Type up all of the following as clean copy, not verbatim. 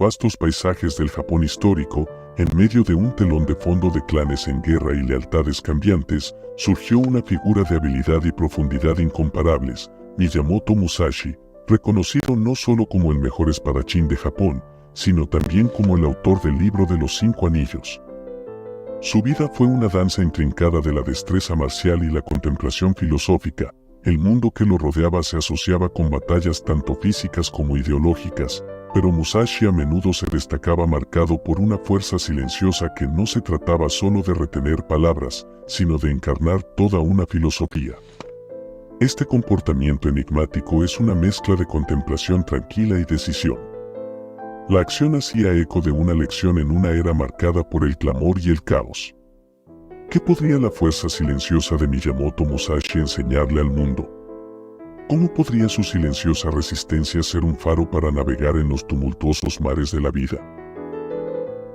vastos paisajes del Japón histórico, en medio de un telón de fondo de clanes en guerra y lealtades cambiantes, surgió una figura de habilidad y profundidad incomparables, Miyamoto Musashi, reconocido no solo como el mejor espadachín de Japón, sino también como el autor del libro de los 5 anillos. Su vida fue una danza intrincada de la destreza marcial y la contemplación filosófica. El mundo que lo rodeaba se asociaba con batallas tanto físicas como ideológicas, pero Musashi a menudo se destacaba marcado por una fuerza silenciosa que no se trataba solo de retener palabras, sino de encarnar toda una filosofía. Este comportamiento enigmático es una mezcla de contemplación tranquila y decisión. La acción hacía eco de una lección en una era marcada por el clamor y el caos. ¿Qué podría la fuerza silenciosa de Miyamoto Musashi enseñarle al mundo? ¿Cómo podría su silenciosa resistencia ser un faro para navegar en los tumultuosos mares de la vida?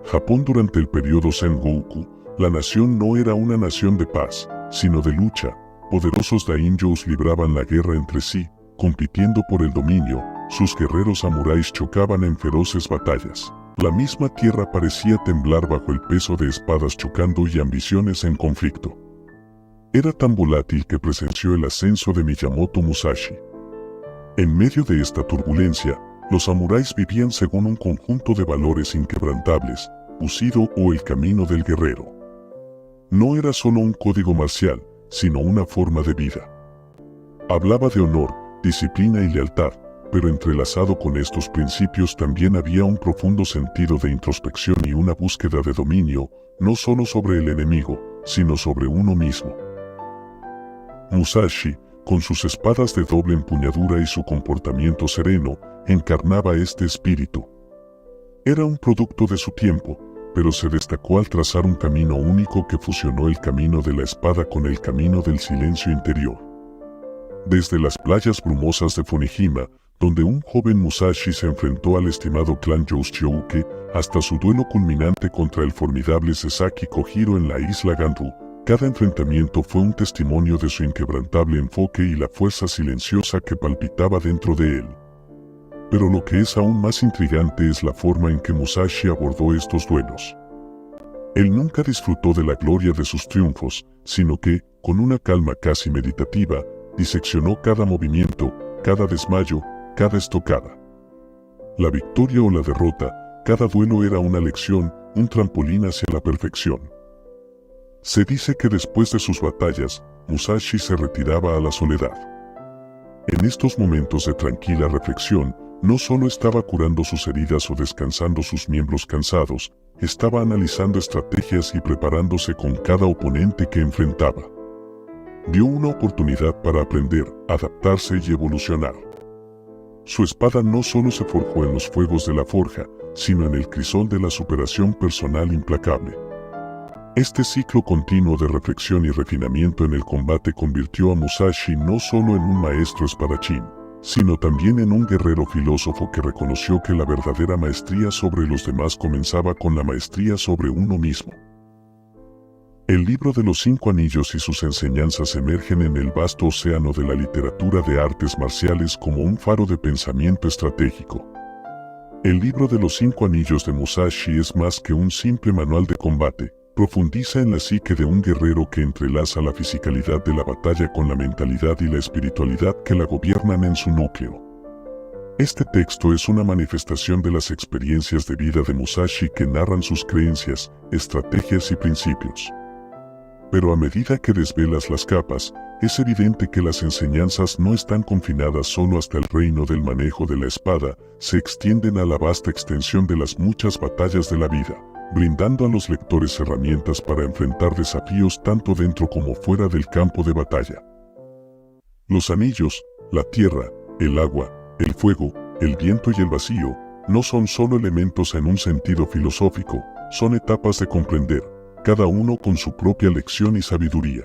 Japón durante el periodo Sengoku, la nación no era una nación de paz, sino de lucha. Poderosos daimyos libraban la guerra entre sí, compitiendo por el dominio. Sus guerreros samuráis chocaban en feroces batallas. La misma tierra parecía temblar bajo el peso de espadas chocando y ambiciones en conflicto. Era tan volátil que presenció el ascenso de Miyamoto Musashi. En medio de esta turbulencia, los samuráis vivían según un conjunto de valores inquebrantables, Bushido o el camino del guerrero. No era solo un código marcial, sino una forma de vida. Hablaba de honor, disciplina y lealtad, pero entrelazado con estos principios también había un profundo sentido de introspección y una búsqueda de dominio, no solo sobre el enemigo, sino sobre uno mismo. Musashi, con sus espadas de doble empuñadura y su comportamiento sereno, encarnaba este espíritu. Era un producto de su tiempo, pero se destacó al trazar un camino único que fusionó el camino de la espada con el camino del silencio interior. Desde las playas brumosas de Funihima, donde un joven Musashi se enfrentó al estimado clan Youshouke, hasta su duelo culminante contra el formidable Sasaki Kojiro en la isla Ganru, cada enfrentamiento fue un testimonio de su inquebrantable enfoque y la fuerza silenciosa que palpitaba dentro de él. Pero lo que es aún más intrigante es la forma en que Musashi abordó estos duelos. Él nunca disfrutó de la gloria de sus triunfos, sino que, con una calma casi meditativa, diseccionó cada movimiento, cada desmayo, cada estocada. La victoria o la derrota, cada duelo era una lección, un trampolín hacia la perfección. Se dice que después de sus batallas, Musashi se retiraba a la soledad. En estos momentos de tranquila reflexión, no solo estaba curando sus heridas o descansando sus miembros cansados, estaba analizando estrategias y preparándose con cada oponente que enfrentaba. Vio una oportunidad para aprender, adaptarse y evolucionar. Su espada no solo se forjó en los fuegos de la forja, sino en el crisol de la superación personal implacable. Este ciclo continuo de reflexión y refinamiento en el combate convirtió a Musashi no solo en un maestro espadachín, sino también en un guerrero filósofo que reconoció que la verdadera maestría sobre los demás comenzaba con la maestría sobre uno mismo. El libro de los 5 anillos y sus enseñanzas emergen en el vasto océano de la literatura de artes marciales como un faro de pensamiento estratégico. El libro de los 5 anillos de Musashi es más que un simple manual de combate, profundiza en la psique de un guerrero que entrelaza la fisicalidad de la batalla con la mentalidad y la espiritualidad que la gobiernan en su núcleo. Este texto es una manifestación de las experiencias de vida de Musashi que narran sus creencias, estrategias y principios. Pero a medida que desvelas las capas, es evidente que las enseñanzas no están confinadas solo hasta el reino del manejo de la espada, se extienden a la vasta extensión de las muchas batallas de la vida, brindando a los lectores herramientas para enfrentar desafíos tanto dentro como fuera del campo de batalla. Los anillos, la tierra, el agua, el fuego, el viento y el vacío, no son solo elementos en un sentido filosófico, son etapas de comprender, cada uno con su propia lección y sabiduría.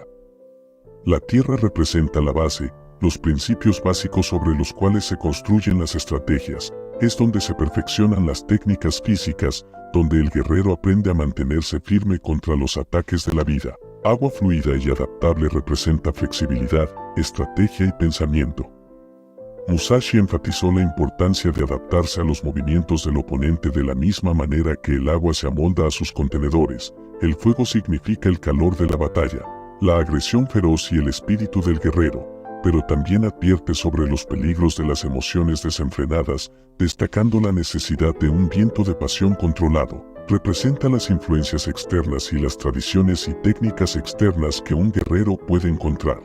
La tierra representa la base, los principios básicos sobre los cuales se construyen las estrategias, es donde se perfeccionan las técnicas físicas, donde el guerrero aprende a mantenerse firme contra los ataques de la vida. Agua fluida y adaptable representa flexibilidad, estrategia y pensamiento. Musashi enfatizó la importancia de adaptarse a los movimientos del oponente de la misma manera que el agua se amolda a sus contenedores. El fuego significa el calor de la batalla, la agresión feroz y el espíritu del guerrero, pero también advierte sobre los peligros de las emociones desenfrenadas, destacando la necesidad de un viento de pasión controlado. Representa las influencias externas y las tradiciones y técnicas externas que un guerrero puede encontrar.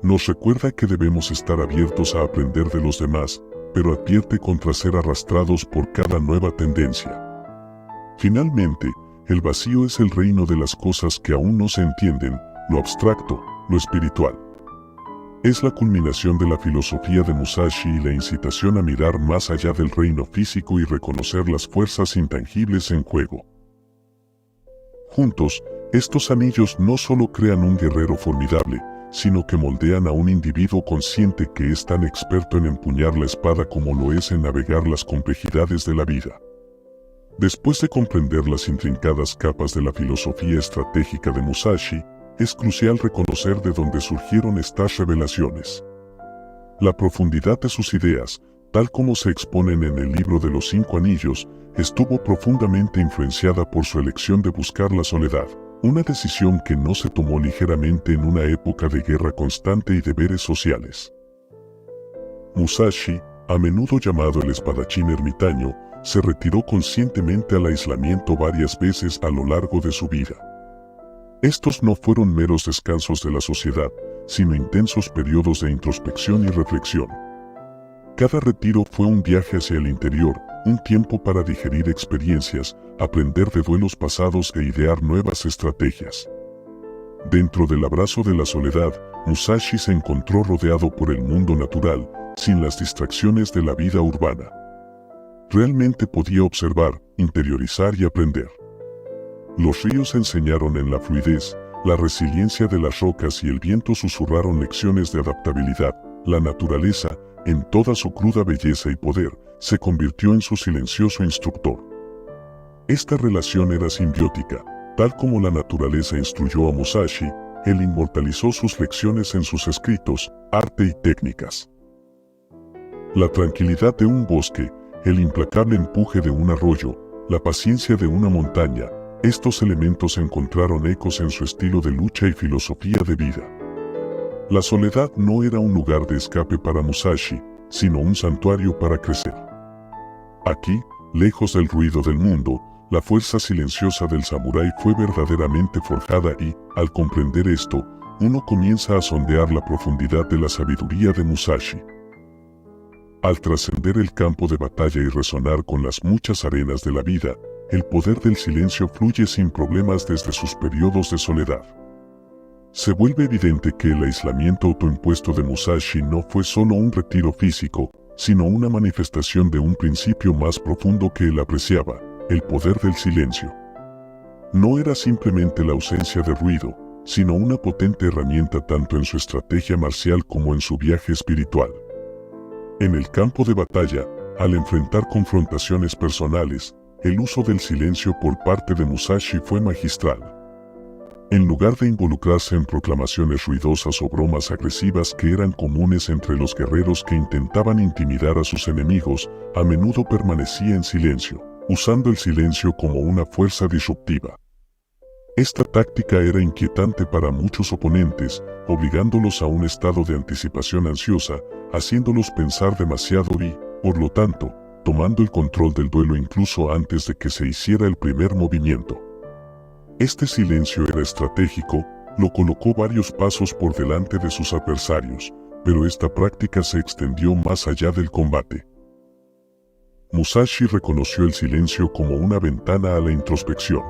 Nos recuerda que debemos estar abiertos a aprender de los demás, pero advierte contra ser arrastrados por cada nueva tendencia. Finalmente, el vacío es el reino de las cosas que aún no se entienden, lo abstracto, lo espiritual. Es la culminación de la filosofía de Musashi y la incitación a mirar más allá del reino físico y reconocer las fuerzas intangibles en juego. Juntos, estos anillos no solo crean un guerrero formidable, sino que moldean a un individuo consciente que es tan experto en empuñar la espada como lo es en navegar las complejidades de la vida. Después de comprender las intrincadas capas de la filosofía estratégica de Musashi, es crucial reconocer de dónde surgieron estas revelaciones. La profundidad de sus ideas, tal como se exponen en el libro de los 5 anillos, estuvo profundamente influenciada por su elección de buscar la soledad. Una decisión que no se tomó ligeramente en una época de guerra constante y deberes sociales. Musashi, a menudo llamado el espadachín ermitaño, se retiró conscientemente al aislamiento varias veces a lo largo de su vida. Estos no fueron meros descansos de la sociedad, sino intensos periodos de introspección y reflexión. Cada retiro fue un viaje hacia el interior, un tiempo para digerir experiencias, aprender de duelos pasados e idear nuevas estrategias. Dentro del abrazo de la soledad, Musashi se encontró rodeado por el mundo natural, sin las distracciones de la vida urbana. Realmente podía observar, interiorizar y aprender. Los ríos enseñaron en la fluidez, la resiliencia de las rocas y el viento susurraron lecciones de adaptabilidad. La naturaleza, en toda su cruda belleza y poder, se convirtió en su silencioso instructor. Esta relación era simbiótica, tal como la naturaleza instruyó a Musashi, él inmortalizó sus lecciones en sus escritos, arte y técnicas. La tranquilidad de un bosque, el implacable empuje de un arroyo, la paciencia de una montaña, estos elementos encontraron ecos en su estilo de lucha y filosofía de vida. La soledad no era un lugar de escape para Musashi, sino un santuario para crecer. Aquí, lejos del ruido del mundo, la fuerza silenciosa del samurái fue verdaderamente forjada y, al comprender esto, uno comienza a sondear la profundidad de la sabiduría de Musashi. Al trascender el campo de batalla y resonar con las muchas arenas de la vida, el poder del silencio fluye sin problemas desde sus periodos de soledad. Se vuelve evidente que el aislamiento autoimpuesto de Musashi no fue solo un retiro físico, sino una manifestación de un principio más profundo que él apreciaba, el poder del silencio. No era simplemente la ausencia de ruido, sino una potente herramienta tanto en su estrategia marcial como en su viaje espiritual. En el campo de batalla, al enfrentar confrontaciones personales, el uso del silencio por parte de Musashi fue magistral. En lugar de involucrarse en proclamaciones ruidosas o bromas agresivas que eran comunes entre los guerreros que intentaban intimidar a sus enemigos, a menudo permanecía en silencio, usando el silencio como una fuerza disruptiva. Esta táctica era inquietante para muchos oponentes, obligándolos a un estado de anticipación ansiosa, haciéndolos pensar demasiado y, por lo tanto, tomando el control del duelo incluso antes de que se hiciera el primer movimiento. Este silencio era estratégico, lo colocó varios pasos por delante de sus adversarios, pero esta práctica se extendió más allá del combate. Musashi reconoció el silencio como una ventana a la introspección.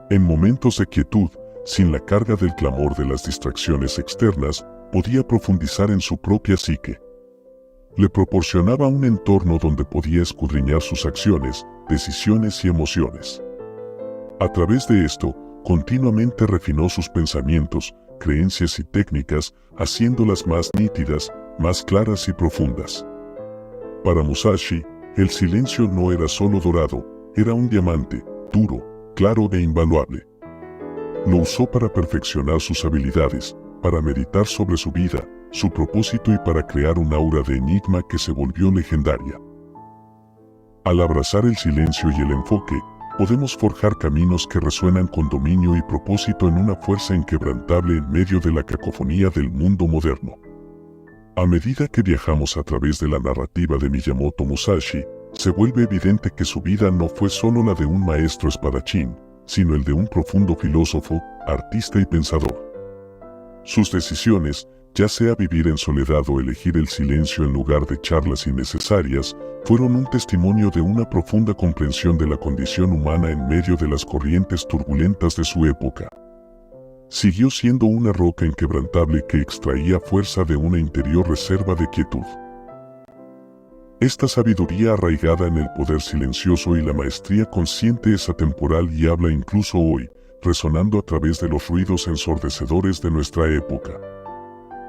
En momentos de quietud, sin la carga del clamor de las distracciones externas, podía profundizar en su propia psique. Le proporcionaba un entorno donde podía escudriñar sus acciones, decisiones y emociones. A través de esto, continuamente refinó sus pensamientos, creencias y técnicas, haciéndolas más nítidas, más claras y profundas. Para Musashi, el silencio no era solo dorado, era un diamante, duro, claro e invaluable. Lo usó para perfeccionar sus habilidades, para meditar sobre su vida, su propósito y para crear un aura de enigma que se volvió legendaria. Al abrazar el silencio y el enfoque, podemos forjar caminos que resuenan con dominio y propósito en una fuerza inquebrantable en medio de la cacofonía del mundo moderno. A medida que viajamos a través de la narrativa de Miyamoto Musashi, se vuelve evidente que su vida no fue solo la de un maestro espadachín, sino el de un profundo filósofo, artista y pensador. Sus decisiones, ya sea vivir en soledad o elegir el silencio en lugar de charlas innecesarias, fueron un testimonio de una profunda comprensión de la condición humana en medio de las corrientes turbulentas de su época. Siguió siendo una roca inquebrantable que extraía fuerza de una interior reserva de quietud. Esta sabiduría arraigada en el poder silencioso y la maestría consciente es atemporal y habla incluso hoy, resonando a través de los ruidos ensordecedores de nuestra época.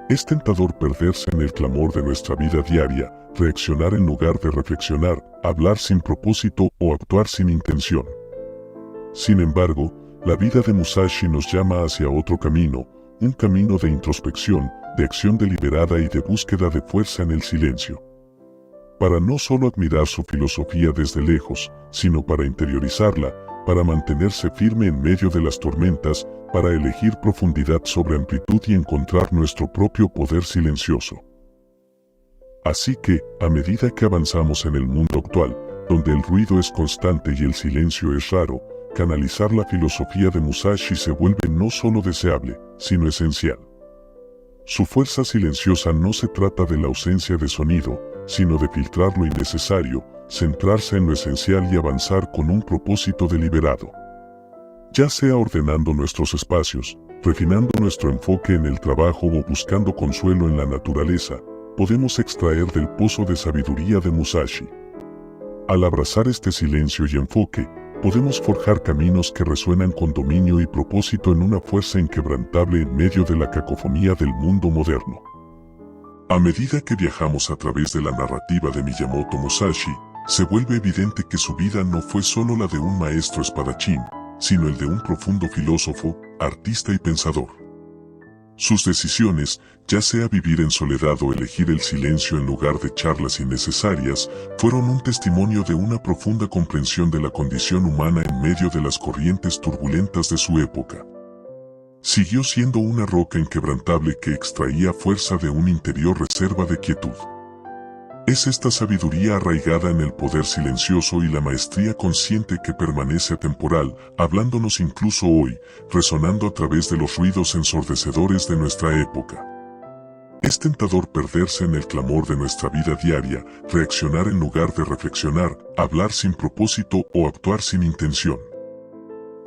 Es tentador perderse en el clamor de nuestra vida diaria, reaccionar en lugar de reflexionar, hablar sin propósito o actuar sin intención. Sin embargo, la vida de Musashi nos llama hacia otro camino, un camino de introspección, de acción deliberada y de búsqueda de fuerza en el silencio. Para no solo admirar su filosofía desde lejos, sino para interiorizarla, para mantenerse firme en medio de las tormentas, para elegir profundidad sobre amplitud y encontrar nuestro propio poder silencioso. Así que, a medida que avanzamos en el mundo actual, donde el ruido es constante y el silencio es raro, canalizar la filosofía de Musashi se vuelve no solo deseable, sino esencial. Su fuerza silenciosa no se trata de la ausencia de sonido, sino de filtrar lo innecesario, centrarse en lo esencial y avanzar con un propósito deliberado. Ya sea ordenando nuestros espacios, refinando nuestro enfoque en el trabajo o buscando consuelo en la naturaleza, podemos extraer del pozo de sabiduría de Musashi. Al abrazar este silencio y enfoque, podemos forjar caminos que resuenan con dominio y propósito en una fuerza inquebrantable en medio de la cacofonía del mundo moderno. A medida que viajamos a través de la narrativa de Miyamoto Musashi, se vuelve evidente que su vida no fue solo la de un maestro espadachín, sino el de un profundo filósofo, artista y pensador. Sus decisiones, ya sea vivir en soledad o elegir el silencio en lugar de charlas innecesarias, fueron un testimonio de una profunda comprensión de la condición humana en medio de las corrientes turbulentas de su época. Siguió siendo una roca inquebrantable que extraía fuerza de una interior reserva de quietud. Es esta sabiduría arraigada en el poder silencioso y la maestría consciente que permanece atemporal, hablándonos incluso hoy, resonando a través de los ruidos ensordecedores de nuestra época. Es tentador perderse en el clamor de nuestra vida diaria, reaccionar en lugar de reflexionar, hablar sin propósito o actuar sin intención.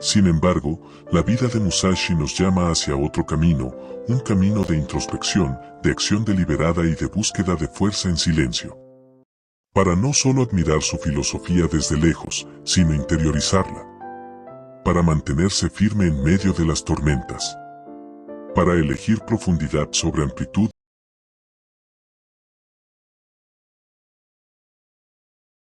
Sin embargo, la vida de Musashi nos llama hacia otro camino, un camino de introspección, de acción deliberada y de búsqueda de fuerza en silencio. Para no solo admirar su filosofía desde lejos, sino interiorizarla. Para mantenerse firme en medio de las tormentas. Para elegir profundidad sobre amplitud